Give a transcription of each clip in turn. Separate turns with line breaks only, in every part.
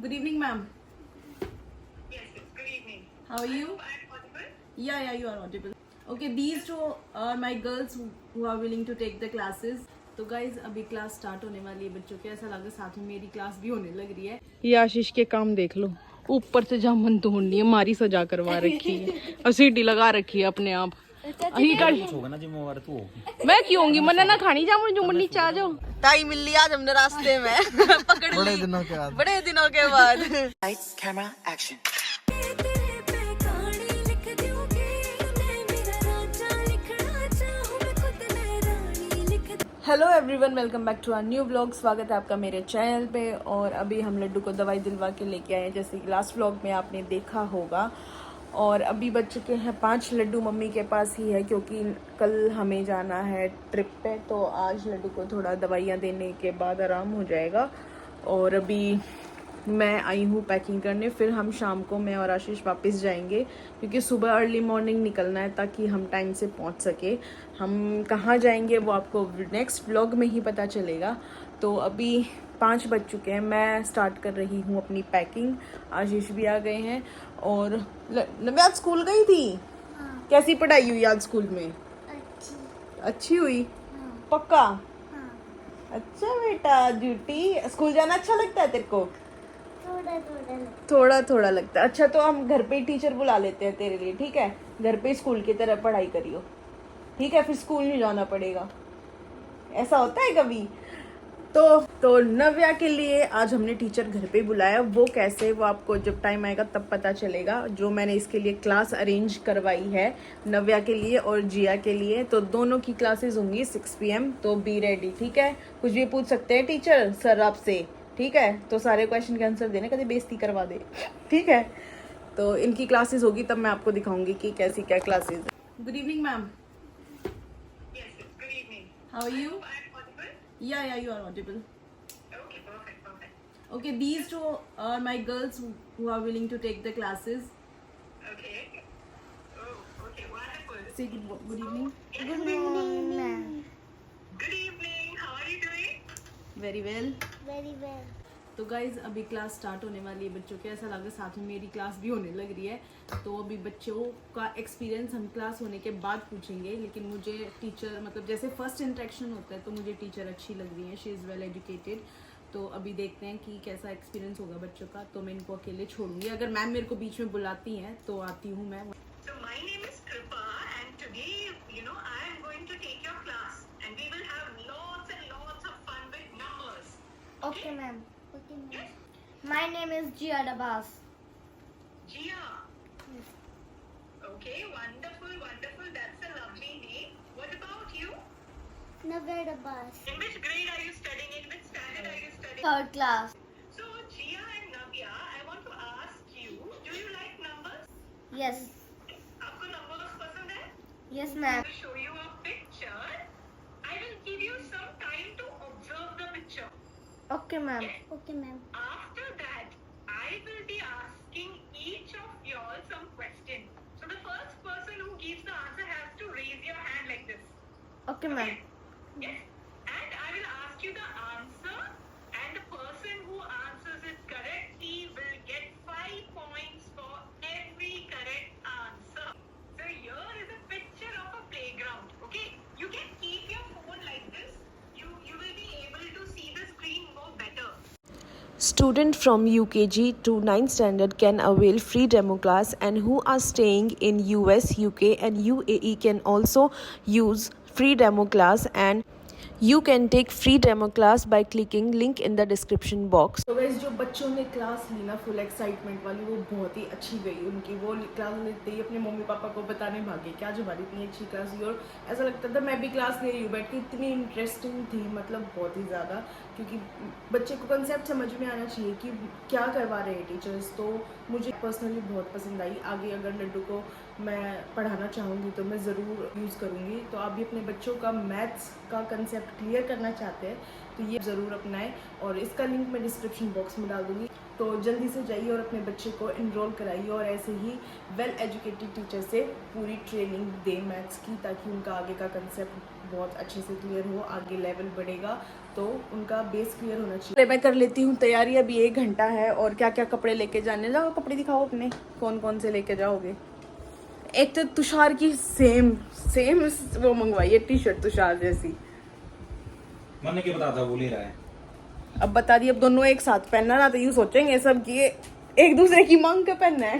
Good evening, ma'am.
Yes, yes. Good evening.
How are you?
I'm audible?
Yeah, you are audible. Okay, these two are my girls who are willing to take the classes. तो guys अभी class start होने वाली है बच्चों के, ऐसा लग रहा है साथ में मेरी क्लास भी होने लग रही है। ये आशीष के काम देख लो, ऊपर से जामन तोड़नी है, मारी सजा करवा रखी है और सीटी लगा रखी है अपने आप। मैं क्यों होंगी, मना ना खानी जामुन जुमन नीचे आ जाओ। ताई मिल ली आज हमने रास्ते में पकड़ ली बड़े दिनों के बाद।
Lights, camera, action.
Hello everyone, welcome back to our new vlog. स्वागत है आपका मेरे चैनल पे। और अभी हम लड्डू को दवाई दिलवा के लेके आए हैं, जैसे कि लास्ट व्लॉग में आपने देखा होगा। और अभी बच चुके हैं 5 लड्डू मम्मी के पास ही है, क्योंकि कल हमें जाना है ट्रिप पे। तो आज लड्डू को थोड़ा दवाइयाँ देने के बाद आराम हो जाएगा। और अभी मैं आई हूँ पैकिंग करने, फिर हम शाम को मैं और आशीष वापस जाएंगे, क्योंकि सुबह अर्ली मॉर्निंग निकलना है ताकि हम टाइम से पहुँच सके। हम कहाँ जाएंगे वो आपको नेक्स्ट व्लॉग में ही पता चलेगा। तो अभी 5 बज चुके हैं, मैं स्टार्ट कर रही हूँ अपनी पैकिंग। आशीष भी आ गए हैं। और नव्या आज स्कूल गई थी?
हाँ।
कैसी पढ़ाई हुई आज स्कूल में? अच्छी हुई?
हाँ।
पक्का?
हाँ।
अच्छा बेटा, ड्यूटी स्कूल जाना अच्छा लगता है तेरे को?
थोड़ा
थोड़ा लगता है। अच्छा, तो हम घर पे ही टीचर बुला लेते हैं तेरे लिए, ठीक है? घर पे स्कूल की तरह पढ़ाई करियो, ठीक है? फिर स्कूल नहीं जाना पड़ेगा। ऐसा होता है कभी? तो नव्या के लिए आज हमने टीचर घर पे बुलाया। वो कैसे, वो आपको जब टाइम आएगा तब पता चलेगा। जो मैंने इसके लिए क्लास अरेंज करवाई है नव्या के लिए और जिया के लिए, तो दोनों की क्लासेस होंगी 6 PM। तो बी रेडी, ठीक है? कुछ भी पूछ सकते हैं टीचर सर आपसे, ठीक है? तो सारे क्वेश्चन के आंसर देने, कभी बेइज्जती करवा दे, ठीक है? तो इनकी क्लासेस होगी तब मैं आपको दिखाऊंगी कि कैसी क्या क्लासेस है। Good evening ma'am.
Yes, yes. Good evening.
How are you?
I'm audible?
या you are audible.
Okay, perfect, perfect.
Okay, these two are my girls who are willing to take the classes.
Okay. Oh, okay, wonderful.
Say good evening.
Yes,
Good evening, ma'am.
Good evening. How are you doing?
Very well.
Very well.
तो guys अभी class start होने वाली है बच्चों के, ऐसा लग रहा है साथ में मेरी क्लास भी होने लग रही है। तो अभी बच्चों का एक्सपीरियंस हम क्लास होने के बाद पूछेंगे, लेकिन मुझे टीचर, मतलब जैसे फर्स्ट इंटरेक्शन होता है, तो मुझे टीचर अच्छी लग रही है। She is well educated. तो अभी देखते हैं कि कैसा एक्सपीरियंस होगा बच्चों का। तो मैं इनको अकेले छोड़ूंगी, अगर मैम मेरे को बीच में बुलाती हैं तो आती हूँ मैं।
So my name is Kripa, and today, I am going to take your class, and we will have lots and lots of fun with numbers.
Okay, ma'am. Okay, ma'am. My name is Jia Abbas.
Gia. Okay, wonderful, wonderful. That's a lovely name. What about you?
Naved Abbas.
In which grade are you studying? In which standard are you studying?
Third class.
So, Gia and Navya, I want to ask you, do you like numbers?
Yes.
आपको numbers पसंद है?
Yes,
I
ma'am.
will show you a picture. I will give you some time to observe the picture.
Okay, ma'am. Okay, ma'am.
After that, I will be asking each of y'all some questions. So the first person who gives the answer has to raise your hand like this.
Okay, ma'am.
Yes. And I will ask you the answer, and the person who answers it correctly will get 5 points for every correct answer. So here is a picture of a playground. Okay, you can keep your phone like this. You will be able to see the screen more better.
Students from UKG to 9th standard can avail free demo class, and who are staying in US, UK and UAE can also use free demo class, and you can take free demo class by clicking link in the description box.
तो वैसे जो बच्चों ने class ली ना full excitement वाली, वो बहुत ही अच्छी गई उनकी। वो क्लास लेते ही अपने मम्मी पापा को बताने भागे कि आज हमारी इतनी अच्छी क्लास हुई। और ऐसा लगता था मैं भी क्लास ले रही हूँ बैठ के। इतनी इंटरेस्टिंग थी, मतलब बहुत ही ज़्यादा, क्योंकि बच्चे को कंसेप्ट समझ में आना चाहिए कि क्या करवा रहे हैं टीचर्स। तो मुझे पर्सनली बहुत पसंद आई। आगे अगर लड्डू को मैं पढ़ाना चाहूँगी तो मैं ज़रूर यूज़ करूँगी। तो आप भी अपने बच्चों का मैथ्स का कंसेप्ट क्लियर करना चाहते हैं तो ये ज़रूर अपनाएं, और इसका लिंक मैं डिस्क्रिप्शन बॉक्स में डाल दूँगी। तो जल्दी से जाइए और अपने बच्चे को इनरोल कराइए, और ऐसे ही वेल एजुकेटेड टीचर से पूरी ट्रेनिंग दें मैथ्स की, ताकि उनका आगे का कंसेप्ट बहुत अच्छे से क्लियर हो, आगे लेवल बढ़ेगा तो उनका बेस क्लियर होना चाहिए। मैं कर लेती हूँ तैयारी, अभी 1 घंटा है और क्या क्या कपड़े लेके जाने। जाओ कपड़े दिखाओ अपने, कौन कौन से लेके जाओगे। एक तो तुषार की सेम वो मंगवाई है टी शर्ट तुषार जैसी।
मैंने क्या बता था, वो ले रहा है।
अब बता दी, अब दोनों एक साथ पहनना ना तो यूँ सोचेंगे सब कि ये एक दूसरे की मांग के पहनना है।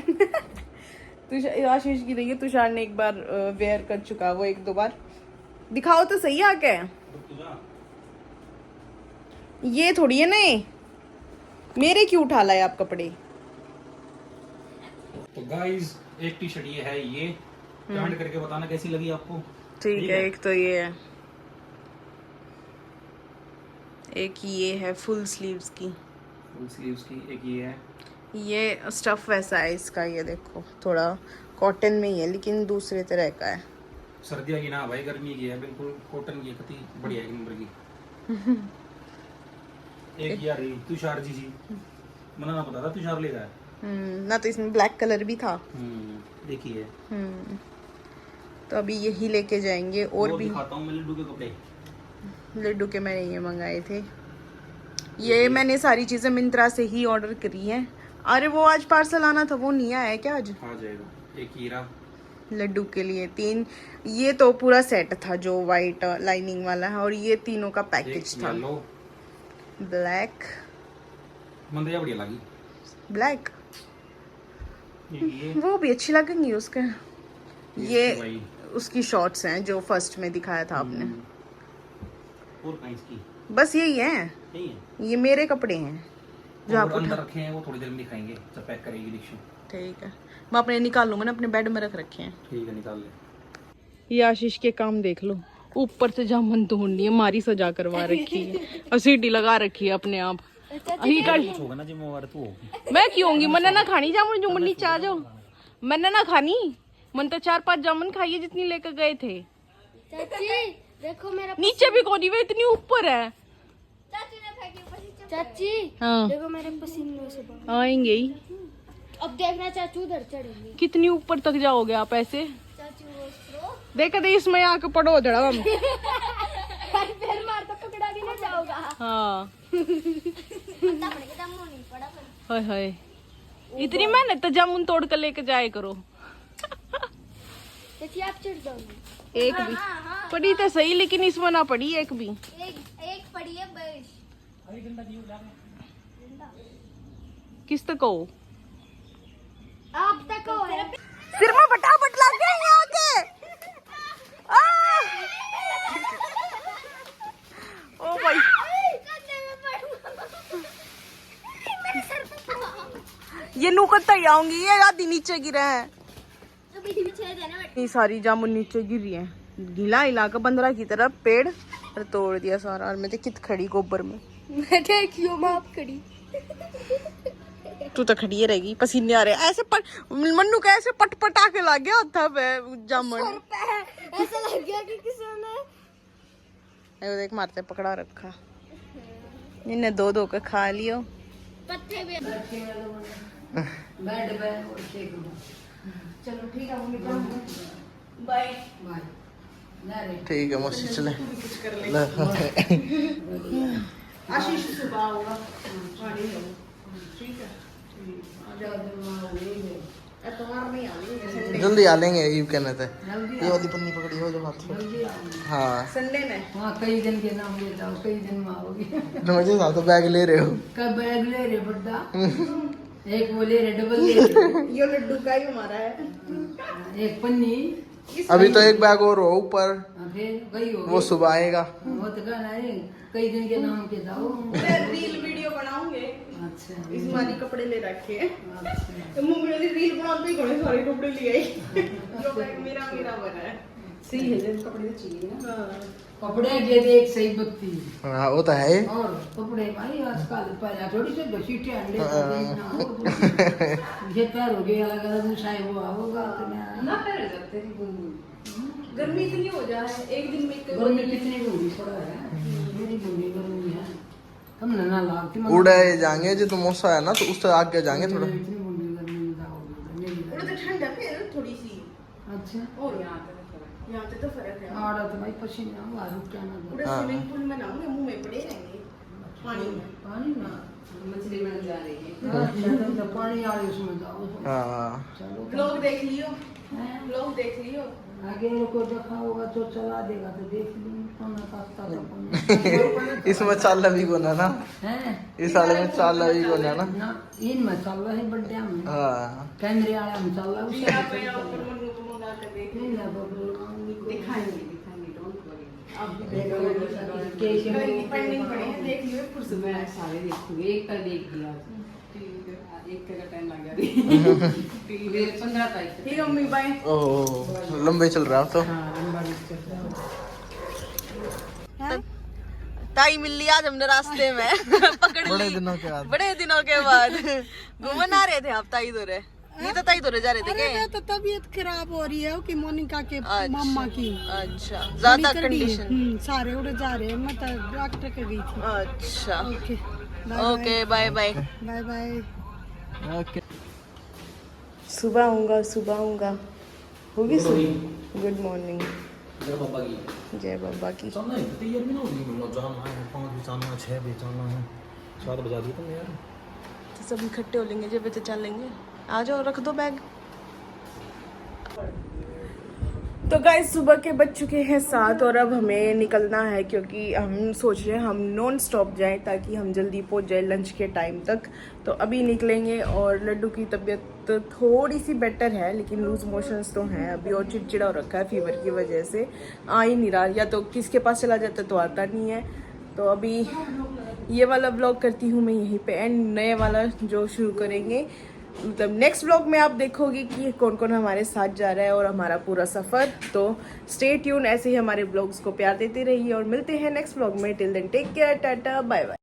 तुषार आशीष की देखिए, तुषार ने एक बार वेयर कर चुका, वो 1-2 बार। दिखाओ तो सही आके। ये थोड़ी है नहीं, मेरे क्यों उठा लाए आप कपड़े।
तो गाइस एक टी शर्ट ये है, ये कमेंट करके बताना कैसी लगी आपको।
ठीक है, एक तो ये है, एक ये है फुल स्लीव्स की,
फुल स्लीव्स की। एक ये है,
ये स्टफ वैसा है इसका, ये देखो थोड़ा कॉटन में ही है लेकिन दूसरे तरह का है।
सर्दियों की ना भाई, गर्मी की है, बिल्कुल कॉटन की, कति बढ़िया एक नंबर की। एक यार तुषार जी मना ना पता था तुषार ले रहा है।
ना तो इसमें ब्लैक कलर भी था।
देखिए।
तो अभी यही लेके जाएंगे। और भी
दिखाता हूँ मैं लड्डू के कपड़े।
लड्डू के मैंने ये मंगाए थे, ये मैंने सारी चीजें मिंत्रा से ही ऑर्डर करी हैं। अरे वो आज पार्सल आना था, वो नहीं आया है क्या आज?
आ जाएगा। एक हीरा
लड्डू के लिए 3, ये तो पूरा सेट था जो वाइट लाइनिंग वाला है, और ये तीनों का पैकेज था।
येलो
ब्लैक
मंदिया बढ़िया लगी।
ब्लैक
ये
वो भी अच्छी लगेंगी उसके। ये
भाई
उसकी शॉर्ट्स हैं जो फर्स्ट में दिखाया था आपने।
और काइंस की
बस यही है,
यही है।
ये मेरे कपड़े हैं जो
और
आप
अंदर रखे हैं, वो थोड़ी देर में दिखाएंगे जब पैक करेगी रिक्शा।
ठीक है, मैं अपने निकाल लूंगा ना, अपने बेड में रख रखे हैं।
ठीक है, निकाल ले।
ये आशीष के काम देख लो, ऊपर से जामुन तोड़नी है, मारी सजा करवा रखी है और सीटी लगा रखी है अपने आप।
होगा ना जिम्मेवार तू होगी।
मैं क्यों होंगी, मैंने ना खानी जामुन, जो नीचे आ जाओ। मैंने ना खानी, मन तो 4-5 जामुन खाई जितनी लेकर गए थे।
चाची देखो मेरा
नीचे भी कौन, वे इतनी ऊपर है।
चाची
हाँ
देखो मेरे पसीने से बह-
आएंगे ही।
अब देखना चाचू उधर चढ़ेंगे।
कितनी ऊपर तक जाओगे आप ऐसे?
चाचू वो स्ट्रो
देखा दे इसमें आके पड़ो जड़ा हम।
फिर मार तो पकड़ा भी ना जाओगा।
हाँ
पता पड़ेगा दम नहीं पड़ा पर
हाय हाय, इतनी मेहनत तो जामुन तोड़ कर लेके जाए करो।
चाची आप चढ़ जाओगे।
एक भी पड़ी तो सही, लेकिन इसमें ना पड़ी एक भी।
एक पड़ी है बस।
किस तक हो?
आप तक हो है।
सिर में फटाफट लग गया यहाँ के। ओ भाई, ये नुकता ही आऊंगी, ये आधी नीचे गिरे हैं। ये सारी जामुन नीचे गिर रही है। गीला इलाका 15 की तरफ पेड़ और तोड़ दिया सारा, और मैं तो कित खड़ी गोबर में।
बैठे क्यों माप खड़ी।
तू तो खड़ी रहेगी, पसीने आ रहे ऐसे मन्नू का ऐसे पटपटा के लग गया था जामुन।
ऐसा लग गया कि किसी ने
देख मारते पकड़ा रखा, इन्हें 2-2 का खा लियो।
पत्ते भी
चलो ठीक है, बाय बाय।
ठीक है मौसी चले।
आशीष सुबह होगा, ठीक है।
जल्दी आ लेंगे, यू कहने थे। ये वाली पन्नी पकड़ी हो जो हाथ में। हाँ
संडे में।
हाँ कई दिन के नाम लेता हूँ, कई दिन में आओगे।
मुझे साथ बैग ले रहे हो।
कब बैग ले रहे बड्डा, एक वो ले रहे, डबल ले रहे,
ये लड्डू का ही हमारा है।
एक पन्नी।
अभी तो एक बैग और हो ऊपर,
फिर वही हो
वो सुबह आएगा।
वो तो कहना है कई दिन के नाम के दाओ।
रील वीडियो बनाऊंगे।
अच्छा
इस मारी कपड़े ले रखे हैं,
अच्छा
तो मुंगले की रील बनाते ही घोड़े सारे कपड़े ले आई। जो बैग मेरा बना है।
सही है, जब कपड़े तो चाहिए ना।
हाँ।
कपड़े के देख एक सही बत्ती
हाँ वो तो है।
और कपड़े भाई आजकल पहले थोड़ी से बसीटे अंडे ये पैर हो गया अलग अलग साई वो होगा ना पैर जाते
गर्मी इतनी हो जाए एक दिन में
गर्मी कितनी बूढ़ी पड़ा है, मेरी बूढ़ी गर्मी है। हम ना लागती
उड़े जाएंगे जो तुम मौसा है ना, तो उससे आगे जाएंगे थोड़ा।
इतनी बूढ़ी गर्मी में जाओगे मेरी
तो ठंडा फिर थोड़ी सी।
अच्छा
और यहाँ पे यहाँ पे तो फर्क है।
आड़ा तो भाई पसीना हुआ रुक जाना दो।
पूरे स्विमिंग पूल में नहाऊंगे, मुंह में पड़े रहेंगे
पानी ना
मछली बन जा रही है।
अच्छा तो पानी आ रही उसमें जाओ।
हाँ
चलो
ब्लॉग देख लियो, ब्लॉग देख लियो।
आगे को देखा होगा तो चला देगा तो देख लूँ कौन काटता था
इसमें चाला भी कोना ना,
हैं
इस साल में चाला भी कोना ना।
ना इन में चल रहा है बर्थडे में
हाँ
कैमरे वाला में चल रहा है
फिर आप मेरा ऊपर मनु को मंगा कर देख
नहीं ना बाबू
दिखाएंगे दिखाएंगे डोंट वरी।
आप भी
पेंडिंग
पड़े हैं, देख लियो फिर से।
मैं सारे देखूंगी, एक का देख दिया एक का टाइम लग गया 15 तारीख
ठीक है मम्मी, बाय।
ओह लंबे चल रहा है तो।
ताई मिल लिया आज हमने रास्ते में पकड़
बड़े
ली
दिनों के बाद।
बड़े दिनों के बाद घूमन आ रहे थे आप ताई दोरे, नहीं तो ताई दोरे जा रहे थे क्या?
तो तबीयत खराब हो रही है कि मोनिका के मामा की।
अच्छा, ज्यादा
बड़ी कड़ी है।
कंडीशन।
सारे उड़े जा रहे हैं, मैं तो डॉक्टर के गई थी।
अच्छा
okay
okay, bye bye.
Bye bye.
Okay
सुबह आऊंगा होगी सुबह। गुड मॉर्निंग,
जय बाबा की।
जय बाबा की।
चलना है तैयार भी ना होगी, मतलब जाना है 5 बजे जाना है, 6 बजे जाना है, 7 बजा दी तुमने यार।
तो सब इकट्ठे हो लेंगे जब बजे चलेंगे। आ जाओ, रख दो बैग। तो गाइस सुबह के बज चुके हैं 7 और अब हमें निकलना है क्योंकि हम सोच रहे हैं हम नॉन स्टॉप जाएं ताकि हम जल्दी पहुंच जाए लंच के टाइम तक। तो अभी निकलेंगे और लड्डू की तबीयत थोड़ी सी बेटर है लेकिन लूज मोशंस तो हैं अभी और चिड़चिड़ा हो रखा है फीवर की वजह से, आ ही नहीं रहा, या तो किसके पास चला जाता तो आता नहीं है। तो अभी ये वाला ब्लॉग करती हूँ मैं यहीं पे एंड, नए वाला जो शुरू करेंगे मतलब नेक्स्ट व्लॉग में आप देखोगे कि कौन कौन हमारे साथ जा रहा है और हमारा पूरा सफ़र। तो स्टे ट्यून, ऐसे ही हमारे ब्लॉग्स को प्यार देते रहिए और मिलते हैं नेक्स्ट व्लॉग में। Till then take care, tata bye bye.